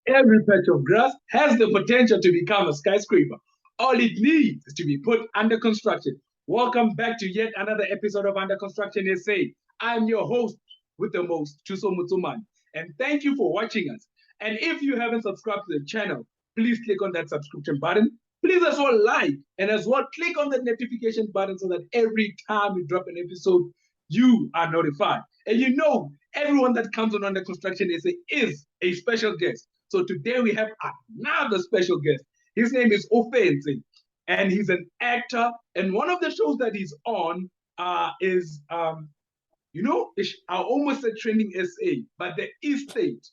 Every patch of grass has the potential to become a skyscraper. All it needs is to be put under construction. Welcome back to yet another episode of Under Construction SA. I'm your host with the most, Thuso Motsomane, and thank you for watching us. And if you haven't subscribed to the channel, please click on that subscription button. Please as well like and as well click on the notification button so that every time we drop an episode, you are notified. And you know, everyone that comes on Under Construction SA is a special guest. So today we have another special guest. His name is Ofentse, and he's an actor. And one of the shows that he's on is, I almost said Trending SA, but the Estate.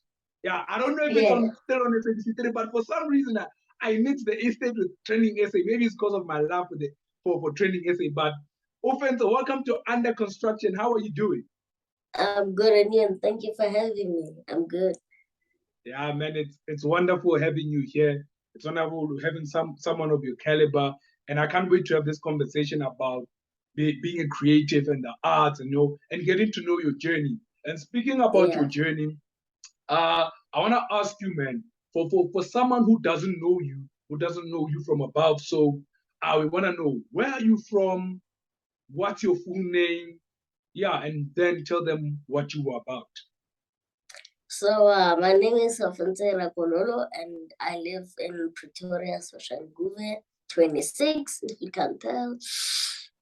Yeah, I don't know if it's still on SABC3, but for some reason I mixed the Estate with Trending SA. Maybe it's because of my love for Trending SA. But Ofentse, welcome to Under Construction. How are you doing? I'm good, and thank you for having me. I'm good. Yeah, man, it's wonderful having you here. It's wonderful having someone of your caliber, and I can't wait to have this conversation about being a creative and the arts, and getting to know your journey. And speaking about your journey, I want to ask you, man, for someone who doesn't know you from above, so we want to know, where are you from? What's your full name? Yeah, and then tell them what you are about. So my name is Ofentse Rakololo, and I live in Pretoria, Soshanguve, 26, if you can't tell.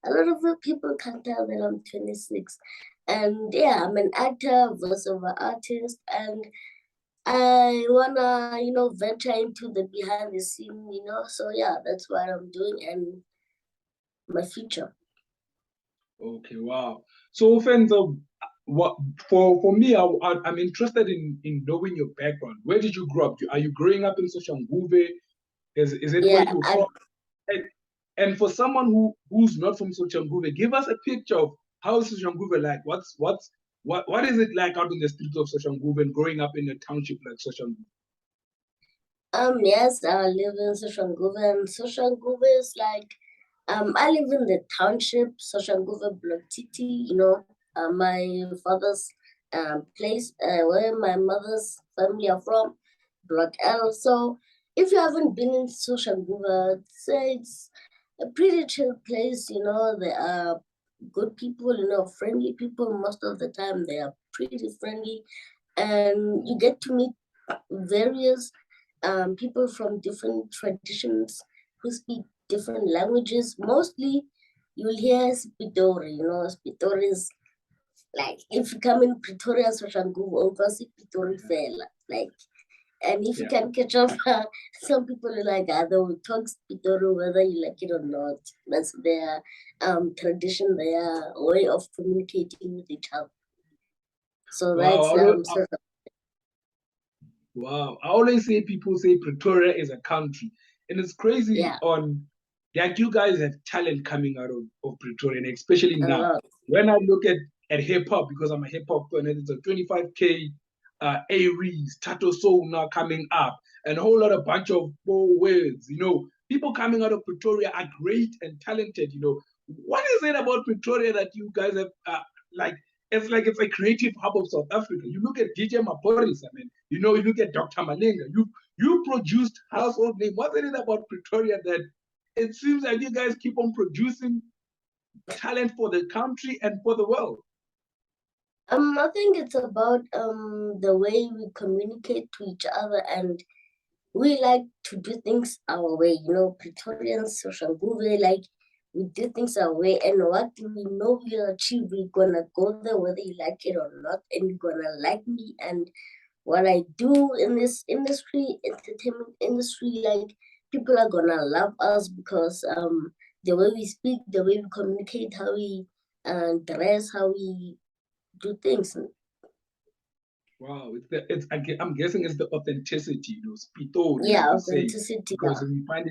A lot of people can't tell that I'm 26. And yeah, I'm an actor, voiceover artist, and I wanna, venture into the behind the scene, So yeah, that's what I'm doing and my future. Okay, wow. So, Ofentse, what for me, I'm interested in knowing your background. Where did you grow up? Are you growing up in Soshanguve? Is it where you're from? And for someone who's not from Soshanguve, give us a picture of how is Soshanguve like. What is it like out in the streets of Soshanguve and growing up in a township like Soshanguve? Yes, I live in Soshanguve, and Soshanguve is like, I live in the township, Soshanguve Block Titi, my father's place, where my mother's family are from, Block L. So if you haven't been in Soshanguve, say it's a pretty chill place, there are good people, friendly people. Most of the time they are pretty friendly, and you get to meet various people from different traditions who speak different languages. Mostly you'll hear Spitori, Spitori is like, if you come in Pretoria, Soshanguve, Spitori fella, like, and if you can catch up, some people are like, they will talk Spitori whether you like it or not. That's their tradition, their way of communicating with each other. So that's Wow. I always say, people say Pretoria is a country. And it's crazy that you guys have talent coming out of Pretoria, and especially now. When I look at hip hop, because I'm a hip hop fan, and it's a 25K Aries, Tato Soul now coming up, and a whole lot of bunch of words, people coming out of Pretoria are great and talented, What is it about Pretoria that you guys have it's a creative hub of South Africa. You look at DJ Maporis, you look at Dr. Malenga. You produced household name. What is it about Pretoria that it seems like you guys keep on producing talent for the country and for the world? I think it's about the way we communicate to each other, and we like to do things our way. Pretorians, Soshanguve, like, we do things our way, and what we know we'll achieve, we're gonna go there whether you like it or not, and you're gonna like me and what I do in this industry, entertainment industry. Like, people are gonna love us because the way we speak, the way we communicate, how we dress, how we do things. Wow, I'm guessing it's the authenticity, Spito. Authenticity. Because we find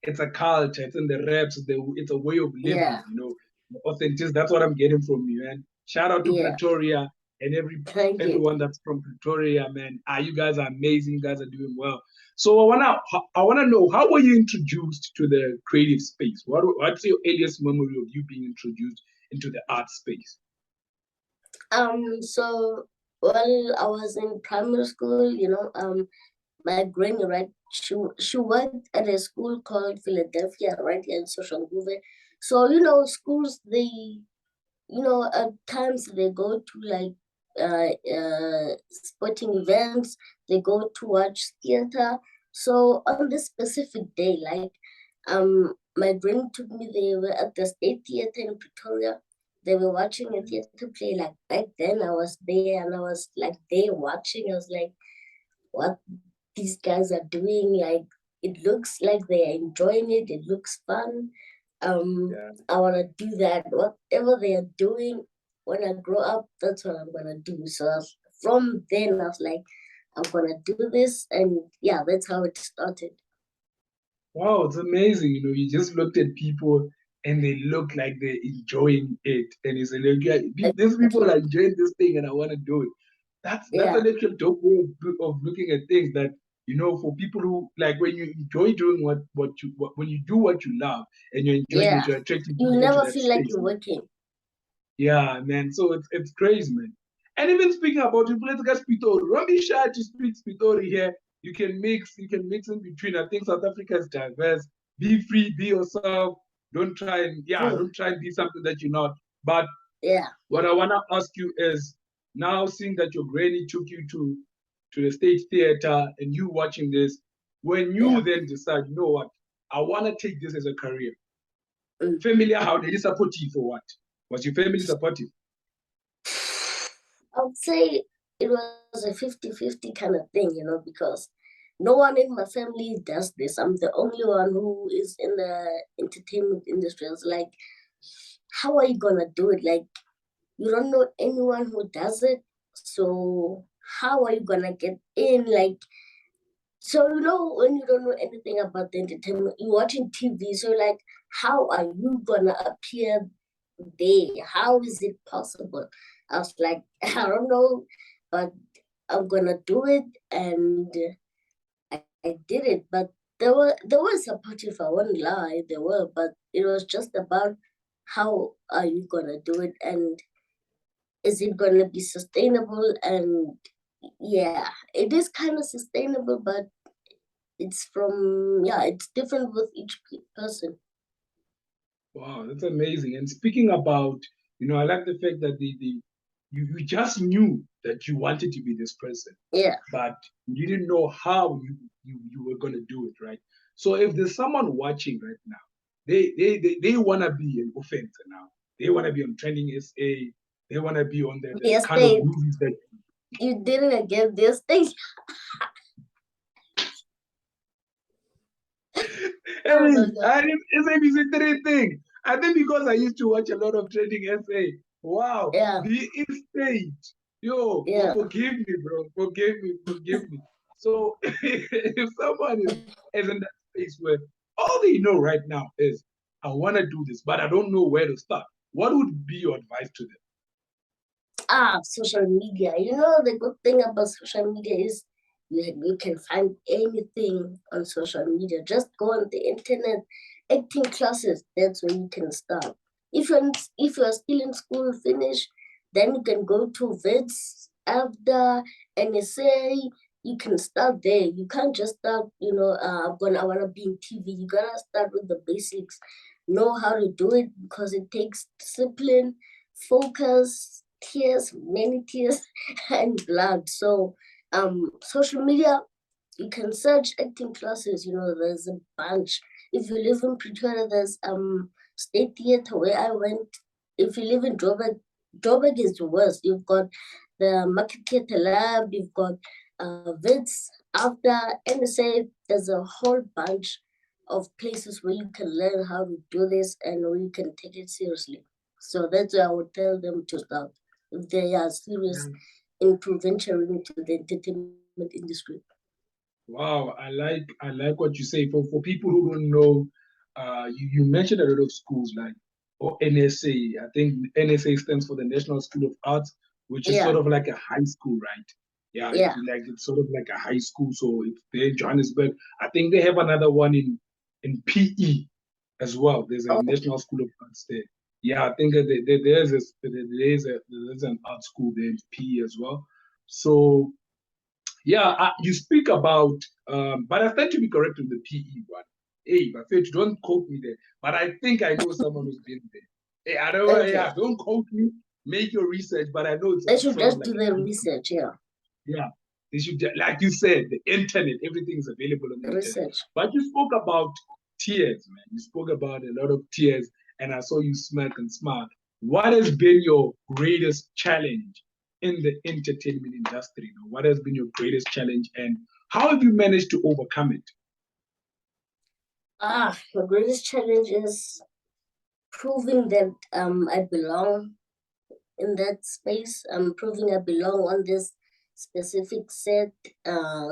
it's a culture, it's in the reps, it's a way of living, The authenticity, that's what I'm getting from you, man. Shout out to Pretoria and everyone that's from Pretoria, man. You guys are amazing, you guys are doing well. So I wanna know, how were you introduced to the creative space? What's your earliest memory of you being introduced into the art space? So while I was in primary school, my granny, right? She worked at a school called Philadelphia, right here in Soshanguve. So schools, they at times they go to like sporting events, they go to watch theater. So on this specific day, like my granny took me, they were at the State Theater in Pretoria. They were watching a theater play. Like back then I was there and I was like there watching. I was like, what these guys are doing, like it looks like they're enjoying it, it looks fun. I want to do that, whatever they are doing. When I grow up, that's what I'm gonna do. So from then I was like, I'm gonna do this, and yeah, that's how it started. Wow, it's amazing. You just looked at people and they look like they're enjoying it. And you say, like, yeah, these people are enjoying this thing and I want to do it. That's a little dope way of looking at things that, for people who, like, when you enjoy doing when you do what you love and you're enjoying it, you're attracting you people to never that feel like space. you're working. Yeah, man. So it's crazy, man. And even speaking about political Spitori, don't be shy to speak Spitori here. You can mix in between. I think South Africa is diverse. Be free, be yourself. Don't try and be something that you're not. But what I wanna ask you is, now seeing that your granny took you to the State Theater and you watching this, when you then decide, you know what, I wanna take this as a career. Familiar, how they support you for what? Was your family supportive? I would say it was a 50-50 kind of thing, because no one in my family does this. I'm the only one who is in the entertainment industry. It's like, how are you gonna do it? Like, you don't know anyone who does it. So how are you gonna get in? Like, so when you don't know anything about the entertainment, you're watching TV, so like, how are you gonna appear there? How is it possible? I was like, I don't know, but I'm gonna do it, and I did it. But they were supportive. I won't lie, they were, but it was just about how are you gonna do it, and is it gonna be sustainable? And yeah, it is kind of sustainable, but it's different with each person. Wow, that's amazing. And speaking about, I like the fact that you just knew that you wanted to be this person. Yeah. But you didn't know how you were gonna do it, right? So if there's someone watching right now, they wanna be in Ofentse now. They wanna be on Trending SA. They wanna be on the kind of movies that you didn't get this thing. It's a great thing. I think because I used to watch a lot of Trending SA. Wow. Yeah. Be in state. Yo, forgive me, bro. Forgive me. So if someone is in that space where all they know right now is, I want to do this, but I don't know where to start, what would be your advice to them? Social media. The good thing about social media is you can find anything on social media. Just go on the internet, acting classes, that's where you can start. If you're still in school, finish, then you can go to Wits after NSA. You can start there. You can't just start, I want to be in TV. You gotta start with the basics, know how to do it, because it takes discipline, focus, tears, many tears, and blood. So social media, you can search acting classes. There's a bunch. If you live in Pretoria, there's State Theater where I went. If you live in Joburg is the worst. You've got the Market Theatre Lab, you've got Wits after NSA. There's a whole bunch of places where you can learn how to do this and where you can take it seriously. So that's why I would tell them to start if they are serious into venturing into the entertainment industry. Wow, I like what you say. For people who don't know, you mentioned a lot of schools like NSA. I think NSA stands for the National School of Arts, which is sort of like a high school, right? Yeah. It's sort of like a high school. So it's there in Johannesburg. I think they have another one in PE as well. There's a National School of Arts there. Yeah, I think there's an art school there in PE as well. So Yeah, you speak about, but I stand to be correct on the PE one. Hey, but Faith, don't quote me there. But I think I know someone who's been there. Hey, I don't, Okay. yeah, don't quote me. Make your research, but I know it's They should sort of just like do their research, yeah. yeah. They should, like you said, the internet, everything is available on the internet. Research. But you spoke about tears, man. You spoke about a lot of tears, and I saw you smirk and smile. What has been your greatest challenge in the entertainment industry? What has been your greatest challenge, and how have you managed to overcome it? My greatest challenge is proving that I belong in that space. I'm proving I belong on this specific set,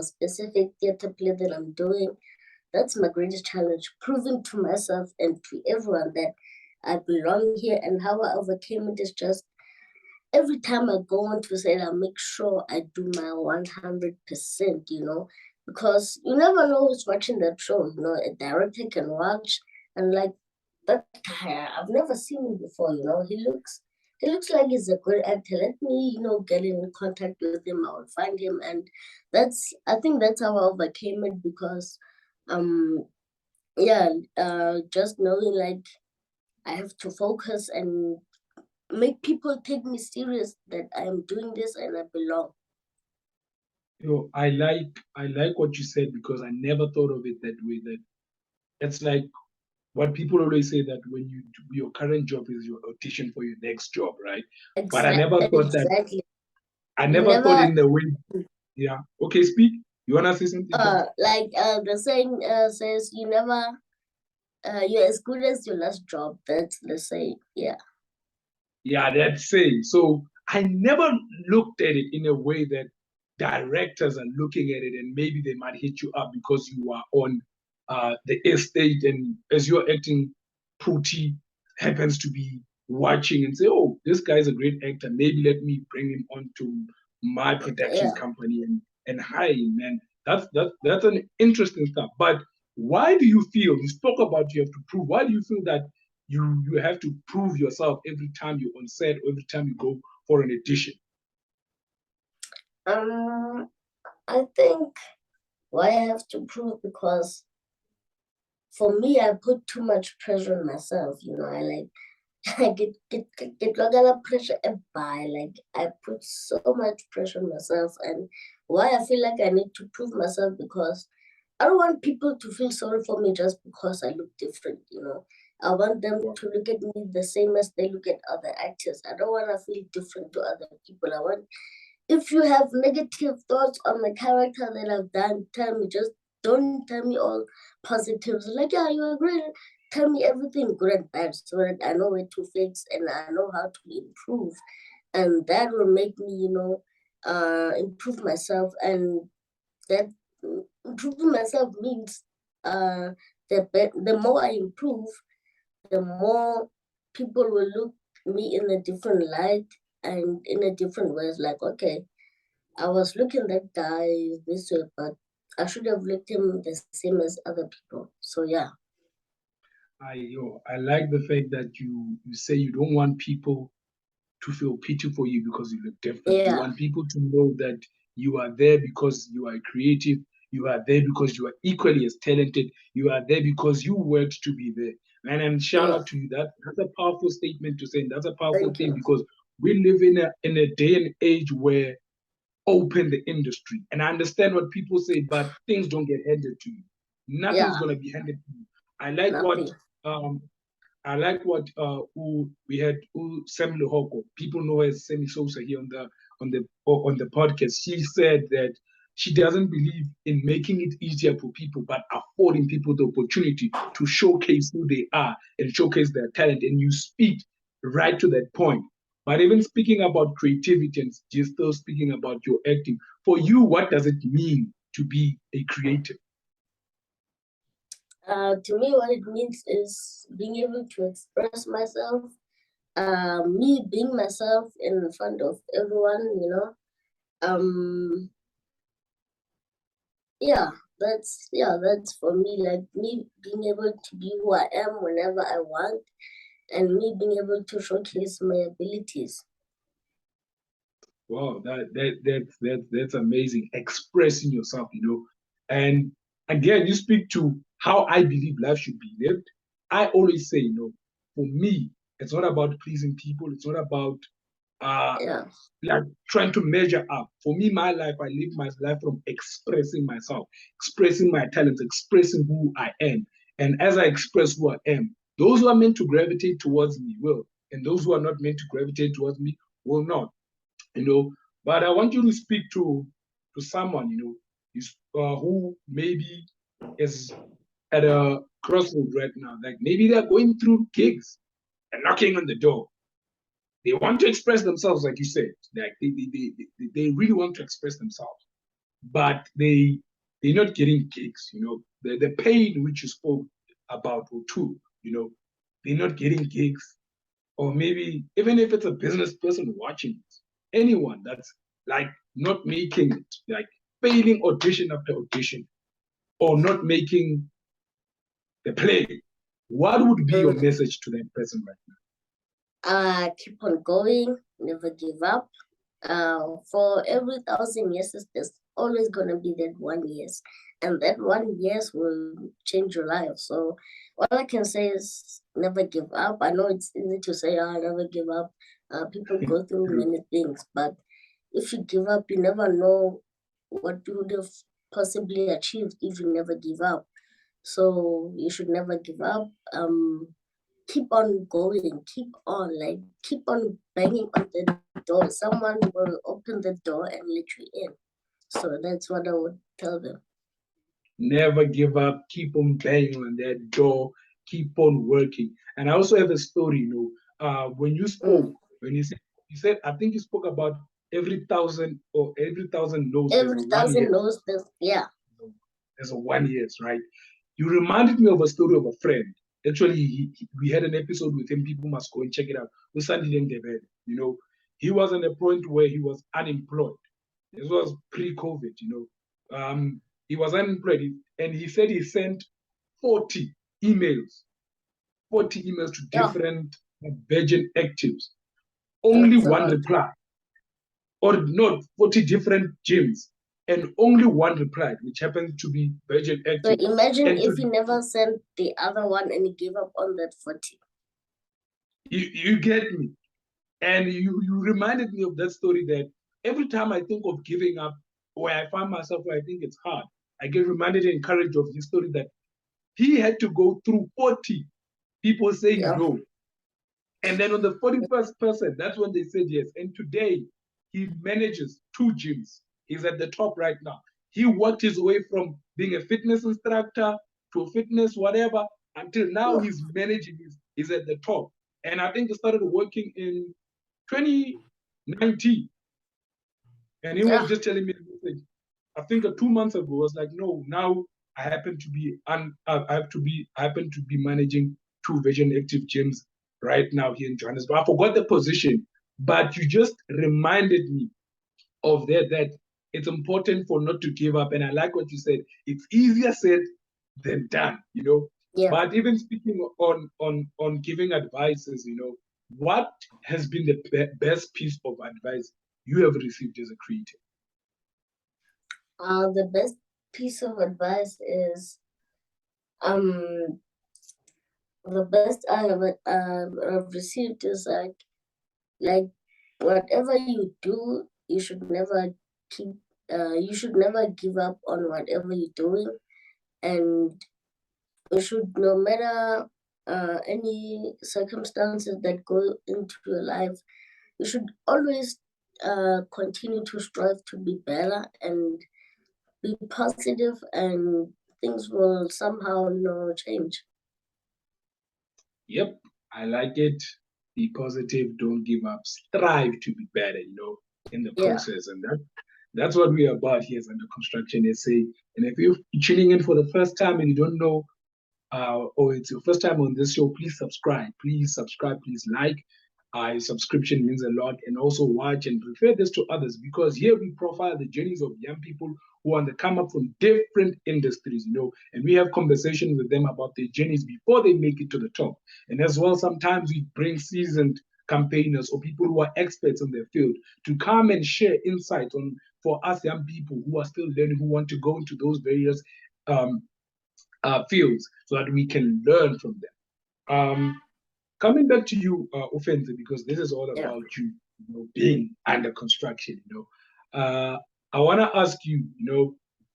specific theater play that I'm doing. That's my greatest challenge, proving to myself and to everyone that I belong here. And how I overcame it is just every time I go on to set, I make sure I do my 100%, because you never know who's watching that show. A director can watch and like, that guy, I've never seen him before, he looks like he's a good actor. Let me, get in contact with him. I will find him. And I think that's how I overcame it, because just knowing like I have to focus and make people take me serious that I am doing this and I belong. I like what you said, because I never thought of it that way. That it's like what people always say, that when you do, your current job is your audition for your next job, right? But I never thought that. Exactly. I never thought in the way. Yeah. Okay, speak. You wanna say something? The saying says you're as good as your last job. That's the saying. Yeah. Yeah, that's saying. So I never looked at it in a way that directors are looking at it, and maybe they might hit you up because you are on the estate, and as you're acting, Pooty happens to be watching and say, "Oh, this guy's a great actor. Maybe let me bring him onto my production company and hire him." And that's an interesting stuff. But why do you feel, you spoke about you have to prove? Why do you feel that you have to prove yourself every time you're on set, or every time you go for an audition? I think why I have to prove, because for me, I put too much pressure on myself. I get a lot of pressure by, like I put so much pressure on myself. And why I feel like I need to prove myself, because I don't want people to feel sorry for me just because I look different. I want them to look at me the same as they look at other actors. I don't want to feel different to other people. If you have negative thoughts on the character that I've done, tell me. Just don't tell me all positives. Like, yeah, you are great. Tell me everything good and bad, so that I know where to fix and I know how to improve. And that will make me, improve myself. And that improving myself means the more I improve, the more people will look me in a different light and in a different ways. Like, okay, I was looking that guy this way, but I should have looked him the same as other people. So yeah. I like the fact that you say you don't want people to feel pity for you because you look different. Yeah. You want people to know that you are there because you are creative. You are there because you are equally as talented. You are there because you worked to be there. And shout out to you. That's a powerful statement to say. And that's a powerful thing, because we live in a day and age where open the industry. And I understand what people say, but things don't get handed to you. Nothing's gonna be handed to you. I like what who we had Sam Lohoko. People know her as Semi Sosa here on the podcast. She said that she doesn't believe in making it easier for people, but affording people the opportunity to showcase who they are and showcase their talent. And you speak right to that point. But even speaking about creativity and you're still speaking about your acting, for you, what does it mean to be a creative? To me, what it means is being able to express myself, me being myself in front of everyone, that's for me, like me being able to be who I am whenever I want, and me being able to showcase my abilities. Wow, that's amazing. Expressing yourself, And again, you speak to how I believe life should be lived. I always say, for me, it's not about pleasing people. It's not about Yeah. like trying to measure up. For me, my life, I live my life from expressing myself, expressing my talents, expressing who I am. And as I express who I am, those who are meant to gravitate towards me will, and those who are not meant to gravitate towards me will not. But I want you to speak to someone, who maybe is at a crossroad right now. Like maybe they're going through gigs and knocking on the door. They want to express themselves, like you said. Like they really want to express themselves, but they're not getting gigs. The pain which you spoke about or too. They're not getting gigs, or maybe even if it's a business person watching it, anyone that's like not making it, like failing audition after audition, or not making the play, what would be your message to that person right now? Keep on going, never give up. For every 1,000 yeses, there's always gonna be that 1 yes, and that 1 yes will change your life. So all I can say is never give up. I know it's easy to say, never give up. People go through many things, but if you give up, you never know what you would have possibly achieved if you never give up. So you should never give up. Keep on going, keep on banging on the door. Someone will open the door and let you in. So that's what I would tell them. Never give up, keep on banging on that door, keep on working. And I also have a story, when you spoke, when you said, I think you spoke about every 1,000 or every 1,000 no's. Every 1,000 no's, yeah. There's a 1 yes, right? You reminded me of a story of a friend. Actually, we had an episode with him. People must go and check it out. He was at a point where he was unemployed. This was pre-COVID, he was unemployed, and he said he sent 40 emails, 40 emails to different Virgin actives. Only one reply, or not 40 different gyms, and only one replied, which happened to be Virgin active. So imagine if he never sent the other one and he gave up on that 40. You get me? And you reminded me of that story, that every time I think of giving up, where I find myself where I think it's hard, I get reminded and encouraged of his story that he had to go through 40 people saying no. And then on the 41st person, that's when they said yes. And today, he manages 2 gyms. He's at the top right now. He worked his way from being a fitness instructor to a fitness whatever, until now he's managing, he's at the top. And I think he started working in 2019. And he was just telling me, I think 2 months ago, I was like, no, now I happen to be managing 2 Vision Active gyms right now here in Johannesburg. I forgot the position, but you just reminded me of that it's important for not to give up. And I like what you said. It's easier said than done, Yeah. But even speaking on giving advices, what has been the best piece of advice you have received as a creator? The best piece of advice is the best I have received is like whatever you do, you should never give up on whatever you're doing, and you should, no matter any circumstances that go into your life, you should always continue to strive to be better and be positive, and things will somehow change. Yep, I like it. Be positive, don't give up, strive to be better, in the process. And that's what we're about here under Construction SA. And if you're tuning in for the first time and you don't know, or it's your first time on this show, please subscribe. Please subscribe, please like. Your subscription means a lot. And also watch and refer this to others, because here we profile the journeys of young people who want to come up from different industries, and we have conversation with them about their journeys before they make it to the top. And as well, sometimes we bring seasoned campaigners or people who are experts in their field to come and share insights on for us young people who are still learning, who want to go into those various fields so that we can learn from them. Coming back to you, Ofentse, because this is all about you, being under construction. I want to ask you.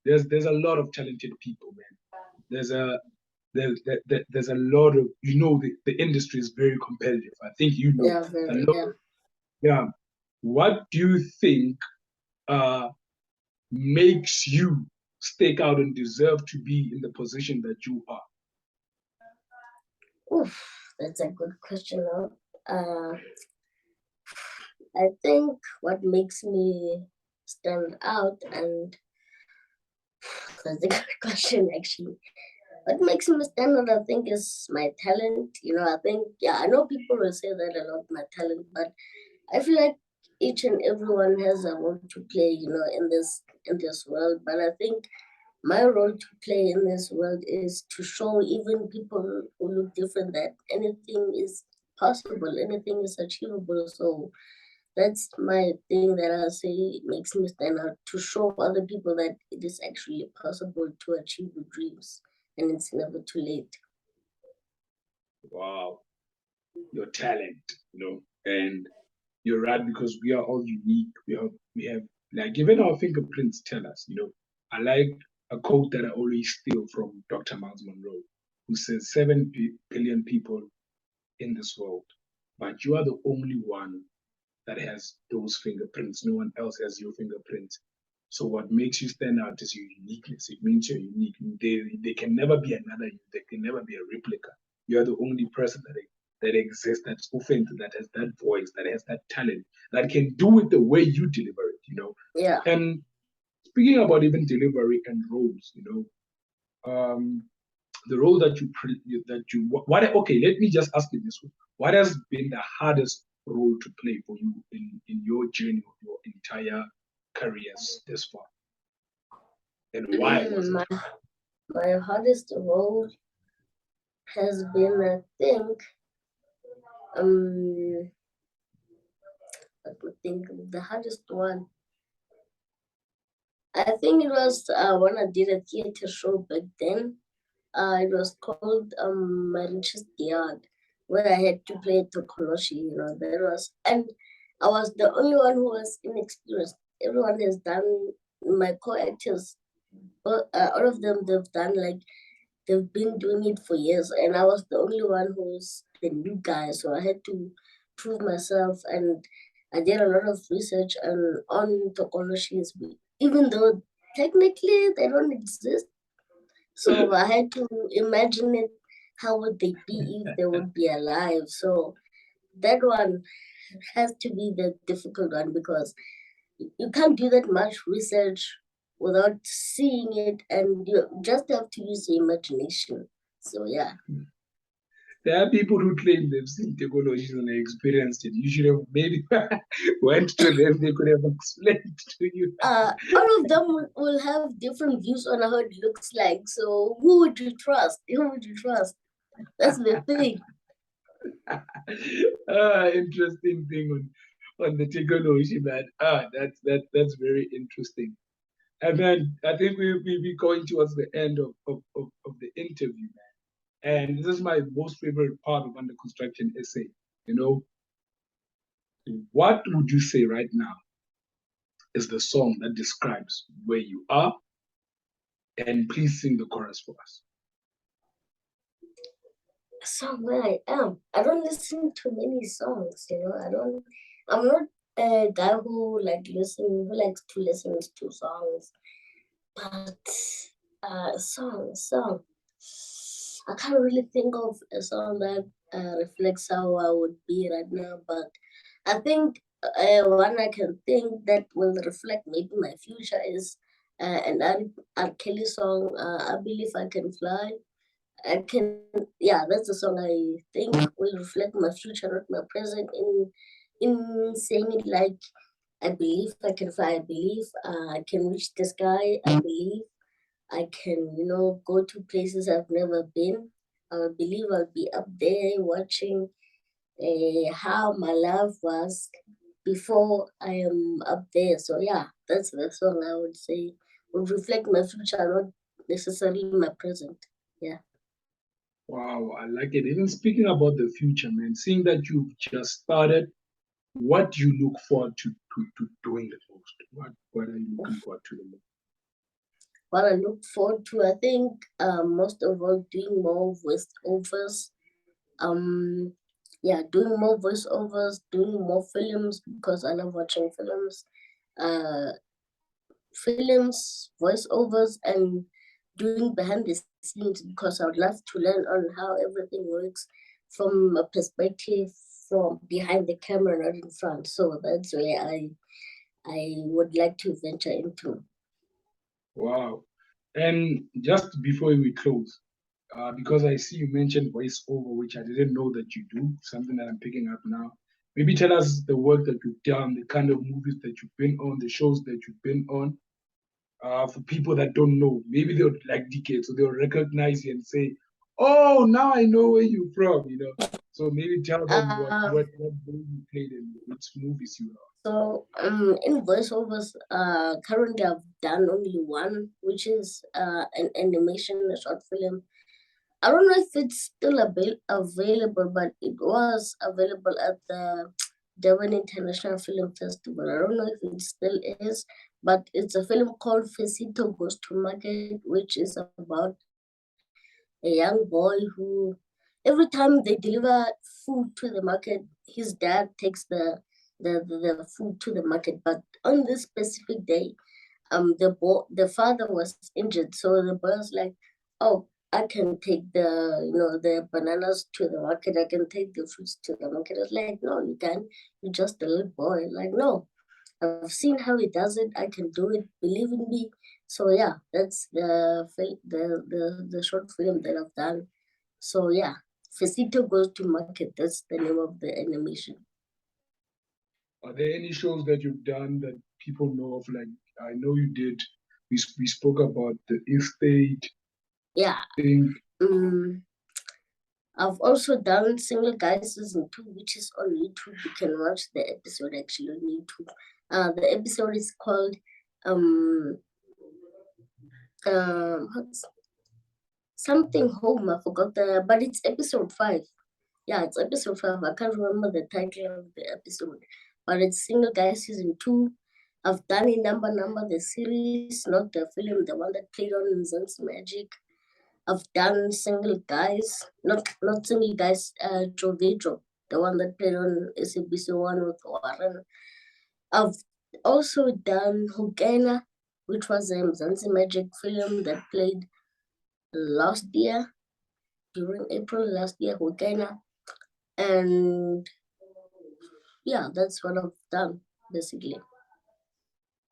There's a lot of talented people, man. There's a lot of the industry is very competitive. I think Yeah. What do you think makes you stake out and deserve to be in the position that you are? Oof, that's a good question. I think what makes me stand out, and that's a good question actually. What makes me stand out, I think, is my talent. I think, I know people will say that a lot, my talent, but I feel like each and everyone has a role to play, in this world. But I think my role to play in this world is to show even people who look different that anything is possible, anything is achievable. So that's my thing that I say makes me stand out, to show other people that it is actually possible to achieve your dreams and it's never too late. Wow, your talent, and you're right, because we are all unique. We have like given our fingerprints tell us, I like a quote that I always steal from Dr. Motsomane, who says 7 billion people in this world, but you are the only one that has those fingerprints. No one else has your fingerprints. So what makes you stand out is your uniqueness. It means you're unique. They can never be another you. They can never be a replica. You're the only person that exists, that's Ofentse, that has that voice, that has that talent, that can do it the way you deliver it, Yeah. And speaking about even delivery and roles, the role let me just ask you this one. What has been the hardest role to play for you in your journey of your entire careers this far? And why was it? My hardest role has been, I think, I could think of the hardest one. I think it was when I did a theater show back then. It was called My Richest Yard, where I had to play Tokoloshi. And I was the only one who was inexperienced. Everyone has done, my co-actors, but all of them, they've been doing it for years, and I was the only one who's the new guy. So I had to prove myself, and I did a lot of research on Tokoloshis, even though technically they don't exist. So I had to imagine it. How would they be if they would be alive? So that one has to be the difficult one, because you can't do that much research without seeing it, and you just have to use your imagination. So yeah. There are people who claim they've seen technologies and they experienced it. You should have maybe went to them. They could have explained to you. All of them will have different views on how it looks like. So who would you trust? Who would you trust? That's the thing. Interesting thing on the technology, man. That's very interesting. And then I think we'll be going towards the end of the interview, man. And this is my most favorite part of Under Construction SA. What would you say right now is the song that describes where you are? And please sing the chorus for us. A song where I am. I don't listen to many songs, I'm not a guy who likes to listen to songs. But song. I can't really think of a song that reflects how I would be right now, but I think one I can think that will reflect maybe my future is an R. Kelly song, I Believe I Can Fly. That's the song I think will reflect my future, not my present, in saying it like, I believe I can fly, I believe I can reach the sky, I believe I can, go to places I've never been. I believe I'll be up there watching how my life was before I am up there. So yeah, that's the song I would say would reflect my future, not necessarily my present. Yeah. Wow, I like it. Even speaking about the future, man, seeing that you've just started, what do you look forward to doing the most? What are you looking forward to the most? What I look forward to, I think most of all doing more voiceovers. Yeah, doing more voiceovers, doing more films because I love watching films. Uh voiceovers, and doing behind the scenes because I would love to learn on how everything works from a perspective from behind the camera, not in front. So that's where I would like to venture into. Wow. And just before we close, because I see you mentioned voiceover, which I didn't know that you do, something that I'm picking up now. Maybe tell us the work that you've done, the kind of movies that you've been on, the shows that you've been on. For people that don't know, maybe they'll like decades, so they'll recognize you and say, "Oh, now I know where you're from." So maybe tell them what Uh, role you played in which movies you are. so in voiceovers, currently I've done only one, which is an animation, a short film. I don't know if it's still available, but it was available at the Durban International Film Festival. I don't know if it still is, but it's a film called Vesito Goes to Market, which is about a young boy who, every time they deliver food to the market, his dad takes the food to the market. But on this specific day, the father was injured, so the boy was like, "Oh, I can take the bananas to the market. I can take the fruits to the market." I was like, "No, you can't. You're just a little boy." Like, "No, I've seen how he does it. I can do it. Believe in me." So yeah, that's the short film that I've done. So yeah, Vesito Goes to Market. That's the name of the animation. Are there any shows that you've done that people know of? Like I know you did. We spoke about the estate Yeah. thing. I've also done Single Guys Season 2, which is on YouTube. You can watch the episode actually on YouTube. The episode is called what's something home. I forgot but it's episode 5. Yeah, it's episode 5. I can't remember the title of the episode, but it's Single Guys Season 2. I've done Inumber, the series, not the film, the one that played on Mzansi Magic. I've done Single Guys, not Single Guys, Jovejo, the one that played on SABC 1 with Warren. I've also done Hukena, which was a Mzansi Magic film that played last year, during April last year, Hukena. And yeah, that's what I've done, basically.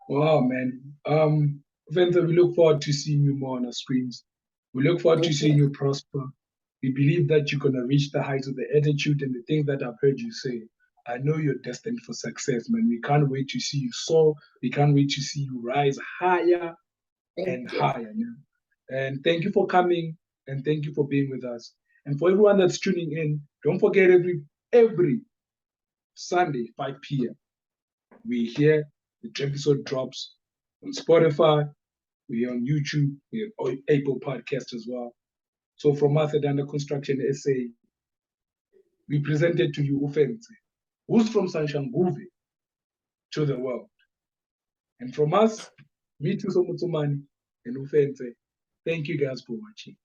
Wow, man. Ofentse, we look forward to seeing you more on our screens. We look forward to Thank seeing you. you prosper. We believe that you're gonna reach the heights of the attitude and the things that I've heard you say. I know you're destined for success, man. We can't wait to see you soar. We can't wait to see you rise higher and Thank you. higher, man. And thank you for coming and thank you for being with us. And for everyone that's tuning in, don't forget every Sunday, 5 p.m. We here, the episode drops on Spotify, we're on YouTube, we're on Apple Podcast as well. So from us at Under Construction SA, we presented to you Ofentse, who's from Sanshanguve to the world. And from us, me Thuso Motsomane and Ofentse, thank you guys for watching.